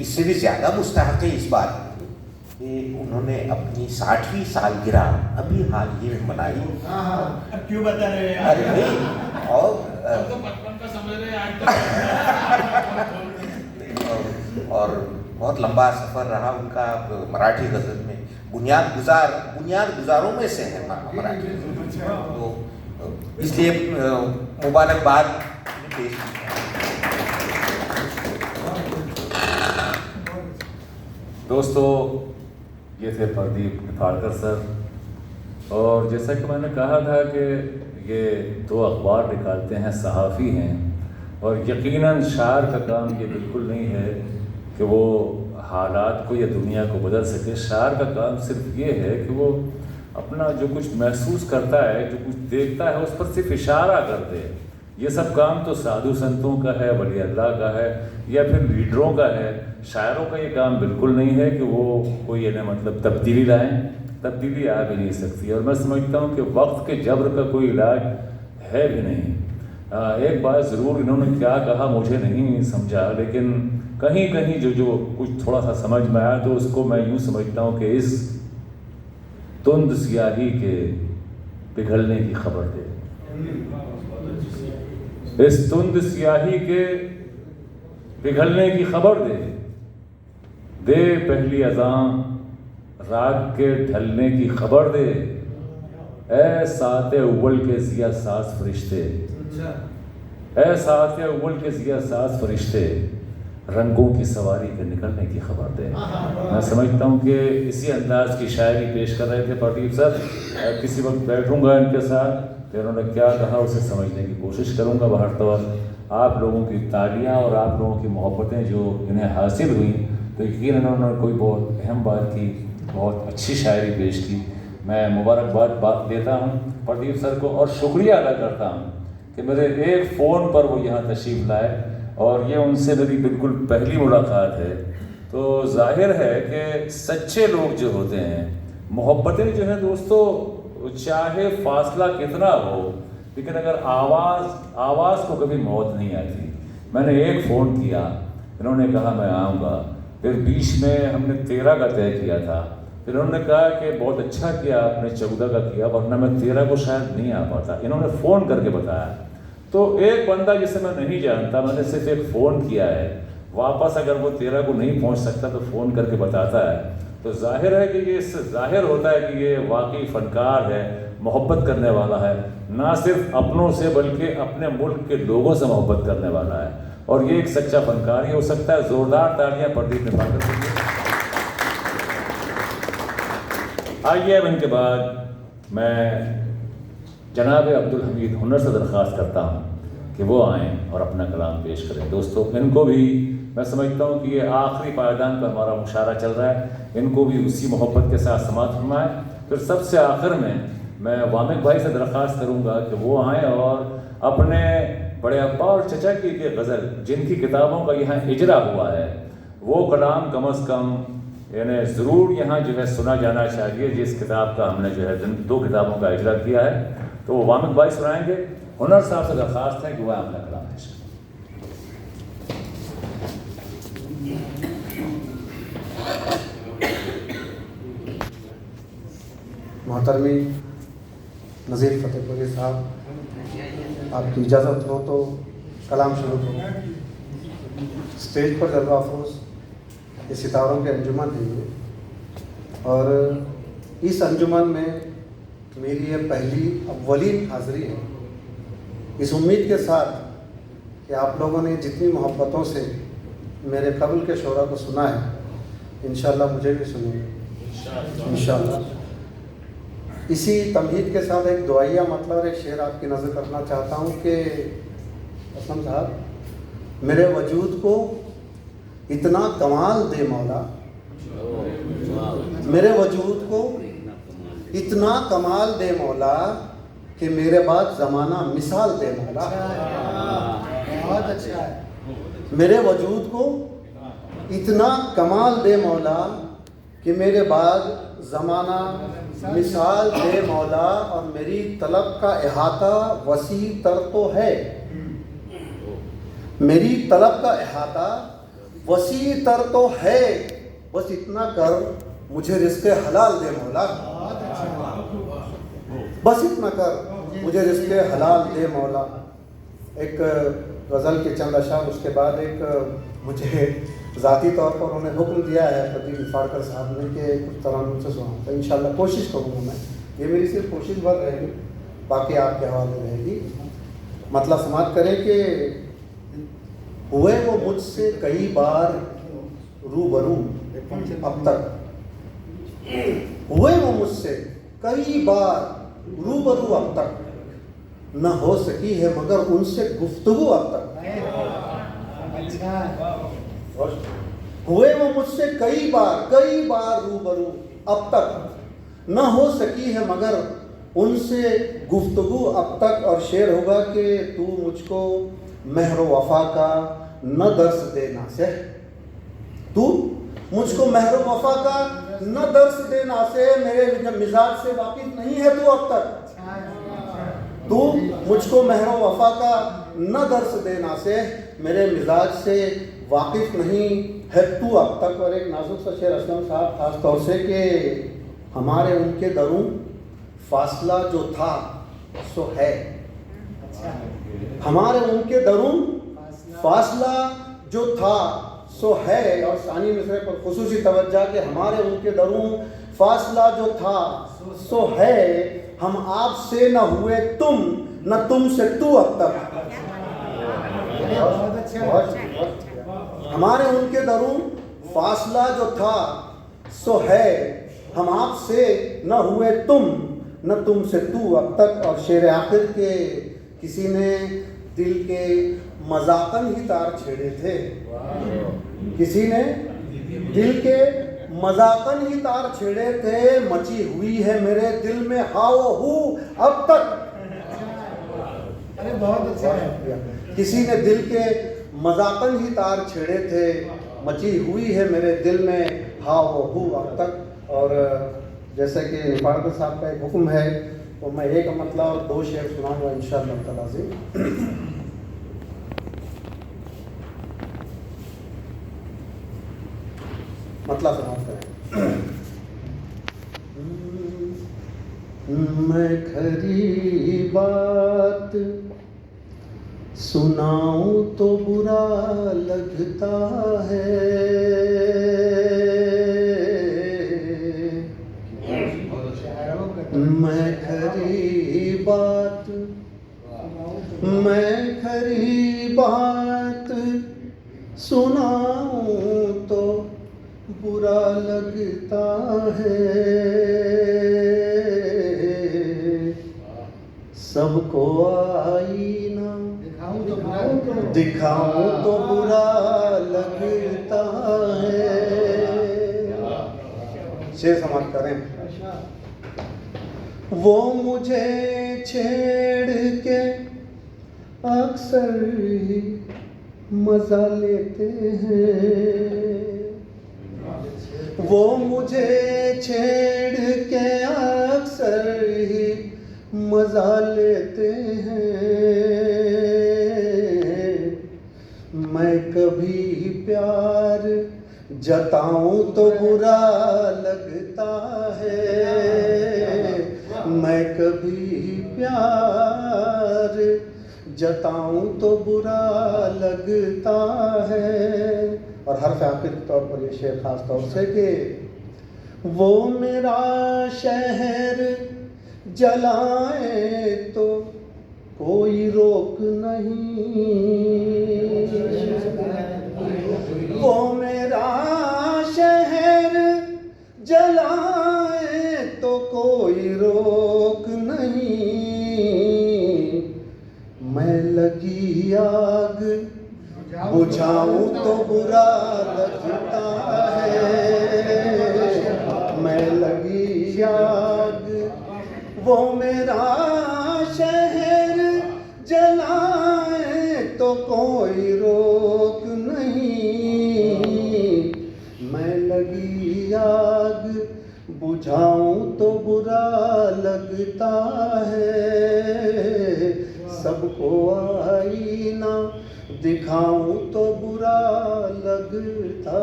इससे भी ज़्यादा मुस्तहक़ है इस बात कि उन्होंने अपनी 60वीं सालगिरह अभी हाल ही में मनाई। अब क्यों बता रहे हैं? अरे नहीं, और तो बचपन का समझ रहे हैं आज और बहुत लंबा सफ़र रहा उनका मराठी गज़ल में। बुनियाद गुजारों में से है मराठी, तो इसलिए मुबारकबाद पेश। दोस्तों, ये थे प्रदीप निफाड़कर सर, और जैसा कि मैंने कहा था कि ये 2 अखबार निकालते हैं, सहाफ़ी हैं, और यकीनन शायर का काम ये बिल्कुल नहीं है कि वो हालात को या दुनिया को बदल सके। शायर का काम सिर्फ ये है कि वो अपना जो कुछ महसूस करता है, जो कुछ देखता है, उस पर सिर्फ इशारा कर दे। ये सब काम तो साधु संतों का है, वली अल्लाह का है, या फिर लीडरों का है। शायरों का ये काम बिल्कुल नहीं है कि वो कोई मतलब तब्दीली लाएं। तब्दीली आ भी नहीं सकती, और मैं समझता हूँ कि वक्त के जबर का कोई इलाज है भी नहीं। एक बात ज़रूर इन्होंने क्या कहा मुझे नहीं समझा, लेकिन कहीं कहीं जो कुछ थोड़ा सा समझ में आया, तो उसको मैं यूँ समझता हूँ कि इस तुंद स्याही के पिघलने की खबर दे, इस तुंद स्याही के पिघलने की खबर दे, दे पहली अज़ां रात के ढलने की खबर दे, ऐ साते अव्वल के ज़िया सास फरिश्ते, ऐ साते अव्वल के ज़िया सास फरिश्ते, रंगों की सवारी के निकलने की खबर दे। मैं समझता हूँ कि इसी अंदाज की शायरी पेश कर रहे थे प्रदीप सर। किसी वक्त बैठूंगा इनके साथ, तो इन्होंने क्या कहा उसे समझने की कोशिश करूँगा। बहरतौर आप लोगों की तालियाँ और आप लोगों की मोहब्बतें जो इन्हें हासिल हुई, तो यकीनन उन्होंने कोई बहुत अहम बात की, बहुत अच्छी शायरी पेश की। मैं मुबारकबाद देता हूँ प्रदीप सर को, और शुक्रिया अदा करता हूँ कि मेरे एक फ़ोन पर वो यहाँ तशरीफ़ लाए, और ये उनसे मेरी बिल्कुल पहली मुलाकात है। तो जाहिर है कि सच्चे लोग जो होते हैं, मोहब्बतें जो हैं दोस्तों, चाहे फासला कितना हो, लेकिन अगर आवाज़ को कभी मौत नहीं आती। मैंने एक फ़ोन किया, इन्होंने कहा मैं आऊँगा, फिर बीच में हमने 13 का तय किया था, फिर उन्होंने कहा कि बहुत अच्छा किया आपने 14 का किया, वरना मैं 13 को शायद नहीं आ पाता। इन्होंने फ़ोन करके बताया। तो एक बंदा जिसे मैं नहीं जानता, मैंने सिर्फ एक फ़ोन किया है, वापस अगर वो 13 को नहीं पहुंच सकता तो फ़ोन करके बताता है, तो जाहिर है कि ये इससे जाहिर होता है कि ये वाकई फ़नकार है, मोहब्बत करने वाला है, ना सिर्फ अपनों से बल्कि अपने मुल्क के लोगों से मोहब्बत करने वाला है, और ये एक सच्चा फ़नकार ही हो सकता है। ज़ोरदार तालियाँ प्रदीप निफाड़कर के लिए। आइए अब इनके बाद मैं जनाब अब्दुल हमीद हुनर से दरख्वास्त करता हूँ कि वो आएँ और अपना कलाम पेश करें। दोस्तों, इनको भी मैं समझता हूँ कि ये आखिरी पायदान पर हमारा मुशारा चल रहा है, इनको भी उसी मोहब्बत के साथ समाअत फरमाएं। फिर सबसे आखिर में मैं वामिक भाई से दरख्वास्त करूँगा कि वो आएँ और अपने बड़े अब्बा और चचा की गज़ल, जिनकी किताबों का यहाँ इजरा हुआ है, वो कलाम कम अज़ कम यानी ज़रूर यहाँ जो है सुना जाना चाहिए, जिस किताब का हमने जो है 2 किताबों का इजरा किया है। तो वामिक भाई सुनाएंगे। हुनर साहब से दरख्वास्त है कि वह अपना कलाम पेश करें। मोहतरमी नज़ीर फतेहपुरी साहब, आपकी इजाज़त हो तो कलाम शुरू करूँ। स्टेज पर जलवा अफरोज़ ये सितारों के अंजुमन है ये, और इस अंजुमन में मेरी ये पहली अव्वलीन हाज़िरी है, इस उम्मीद के साथ कि आप लोगों ने जितनी मोहब्बतों से मेरे कब्ल के शोरा को सुना है, इंशाअल्लाह मुझे भी सुनेंगे इंशाअल्लाह। इसी तमहीद के साथ एक दुआया मतलब और एक शेर आपकी नज़र करना चाहता हूँ कि असलम साहब, मेरे वजूद को इतना कमाल दे मौला, मेरे वजूद को इतना कमाल दे मौला कि मेरे बाद ज़माना मिसाल दे मौला। बहुत अच्छा है। मेरे वजूद को इतना कमाल दे मौला कि मेरे बाद ज़माना मिसाल दे मौला, और मेरी तलब का इहाता वसी तर तो है, मेरी तलब का इहाता वसी तर तो है, बस इतना कर मुझे रिज़्क़े हलाल दे मौला। बस इतना कर मुझे रिज़्क़े हलाल दे मौला। एक गज़ल के चंद अशार, उसके बाद एक मुझे ज़ाती तौर पर उन्होंने हुक्म दिया है प्रदीप निफाड़कर साहब ने कि कुछ तरह से सुनाऊँ, तो इंशाल्लाह कोशिश करूँगा मैं। ये मेरी सिर्फ कोशिश भर रहेगी, बाकी आपके हवाले रहेगी। मतलब समाप्त करें कि हुए वो मुझसे कई बार रूबरू अब तक, हुए वो मुझसे कई बार रूबरू अब तक, न हो सकी है मगर उनसे गुफ्तगू अब तक। हुए वो मुझसे कई बार रूबरू अब तक, न हो सकी है मगर उनसे गुफ्तगू अब तक। और शेर होगा कि तू मुझको महरो वफा का न दर्स देना से, तू मुझको महरो वफा का न दर्स देना से, मेरे मिजाज से वाकिफ नहीं है तू अब तक। तू मुझको महरो वफा का न दर्स देना से, मेरे मिजाज से वाकिफ नहीं है तू अब तक। और एक नाजुक सा शेर असलम साहब खास तौर से कि हमारे उनके दरूं फासला जो था सो है, हमारे उनके दरूं फासला जो था सो है। और सानी मिसरे पर खुसूसी तवज्जो कि हमारे उनके दरूं फासला जो था सो है, हम आपसे न हुए तुम न तुमसे तू अब तक। हमारे उनके दरूं फासला जो था सो है, हम आपसे न हुए तुम न तुमसे तू अब तक। और शेर आखिर के किसी ने दिल के मजाकन ही तार छेड़े थे, किसी ने दिल के मजाकन ही तार छेड़े थे, मची हुई है मेरे दिल में हाओ हू अब तक। अरे बहुत अच्छा है। किसी ने दिल के मजाकन ही तार छेड़े थे, मची हुई है मेरे दिल में हाओ हू अब तक। और जैसे कि निफाड़कर साहब का एक हुक्म है, तो मैं एक मतलब और दो शेर सुनाऊंगा इंशाअल्लाह ताला से। मतलब समाप्त करें। मैं खरी बात सुनाऊं तो बुरा लगता है, मैं खरी बात सुनाऊं तो बुरा लगता है, सबको आईना दिखाऊं तो बुरा लगता है। शेर समाप्त करें। वो मुझे छेड़ के अक्सर ही मजा लेते हैं, वो मुझे छेड़ के अक्सर ही मजा लेते हैं। मैं कभी प्यार जताऊं तो बुरा लगता है, मैं कभी प्यार जताऊं तो बुरा लगता है। और हर आखिर के तौर पर ये शेर खास तौर से कि वो मेरा शहर जलाए तो कोई रोक नहीं, वो मेरा शहर जलाए तो कोई रोक नहीं। मैं लगी आग बुझाऊं तो बुरा लगता है, मैं लगी आग वो मेरा शहर जलाए तो कोई रोक नहीं। मैं लगी आग बुझाऊं तो बुरा लगता है, सबको आईना दिखाऊं तो बुरा लग लगता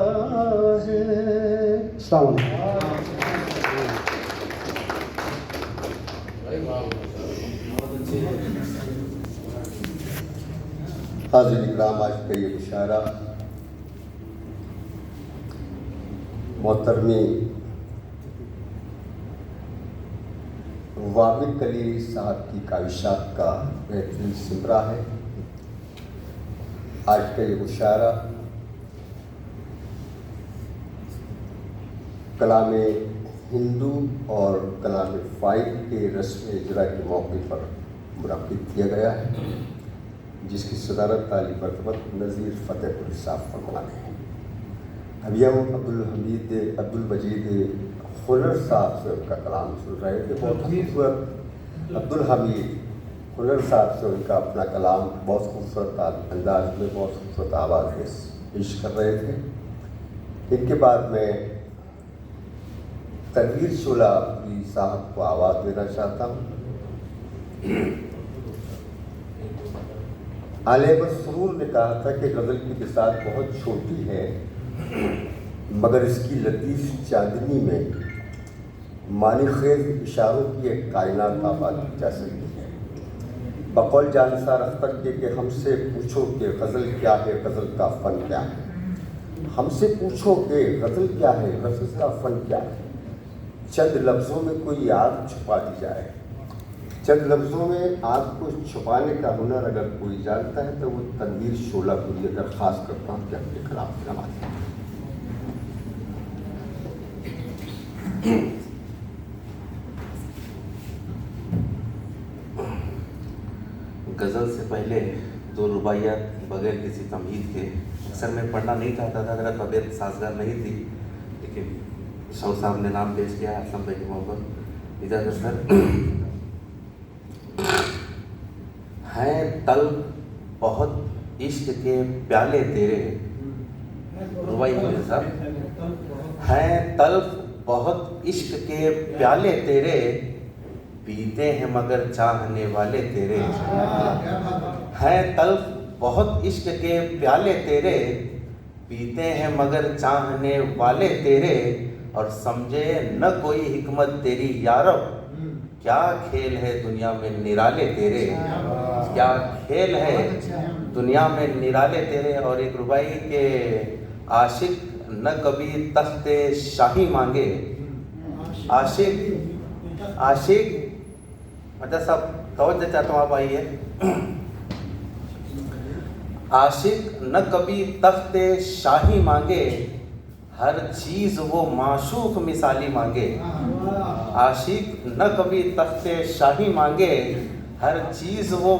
है। अस्सलाम हाज़िर इकराम, आज का ये मुशायरा मोहतरमी वाबिक अली साहब की काविशात का बेहतरीन सिमरा है। आज का ये मुशायरा कलाम हिंदू और कलाम फ़ाइल के रस्म इजरा के मौके पर मुनक़्क़िद किया गया है, जिसकी सदारत आली मरतबत नज़ीर फ़तेहपुरी साहब फरमाने हैं। अभी हम अब्दुल मजीद खुलर साहब से उनका कलाम सुन रहे थे। बहुत खूबसूरत अब्दुल हमीद खुलर साहब से उनका अपना कलाम बहुत खूबसूरत अंदाज में, बहुत खूबसूरत आवाज़ में पेश कर रहे थे। इनके बाद में तनवीर शोलापुरी साहब को आवाज़ देना चाहता हूँ। आलिया सरूर ने कहा था कि गज़ल की बिसात बहुत छोटी है, मगर इसकी लतीफ़ चांदनी में मानी-ख़ेज़ इशारों की एक कायनात आबाद की जा सकती है। बक़ौल जानसार अख्तर के कि हमसे पूछो कि गज़ल क्या है, गज़ल का फ़न क्या है। हमसे पूछो कि गज़ल क्या है, गज़ल का फ़न क्या है। चंद लफ्ज़ों में कोई आग छुपा दी जाए, चंद लफ्ज़ों में आग को छुपाने का हुनर अगर कोई जानता है तो वो तनवीर शोलापुरी, अगर ख़ास करता हूँ कि अपने खिलाफ नमाज गज़ल से पहले दो रुबाइयात बगैर किसी तमहीद के अक्सर मैं पढ़ना नहीं चाहता था, मेरा तबीयत साजगार नहीं थी, लेकिन शाह साहब ने नाम पेश किया, असलम भाई की मोहब्बत इजाज़त सर। हैं तल बहुत इश्क के प्याले तेरे, रुबाई साहब। हैं तल बहुत इश्क के प्याले तेरे, पीते हैं मगर चाहने वाले तेरे। हैं तल्ख बहुत इश्क के प्याले तेरे, पीते हैं मगर चाहने वाले तेरे। और समझे न कोई हिकमत तेरी यारब, क्या खेल है दुनिया में निराले तेरे, क्या खेल है दुनिया में निराले तेरे। और एक रुबाई के आशिक न कभी तख्ते शाही मांगे, आशिक मतलब सब तवज्जो चाहता हूँ आप आइए। आशिक न कभी तख्ते शाही मांगे, हर चीज़ वो माशूक मिसाली मांगे। आशिक न कभी तख्ते शाही मांगे, हर चीज़ वो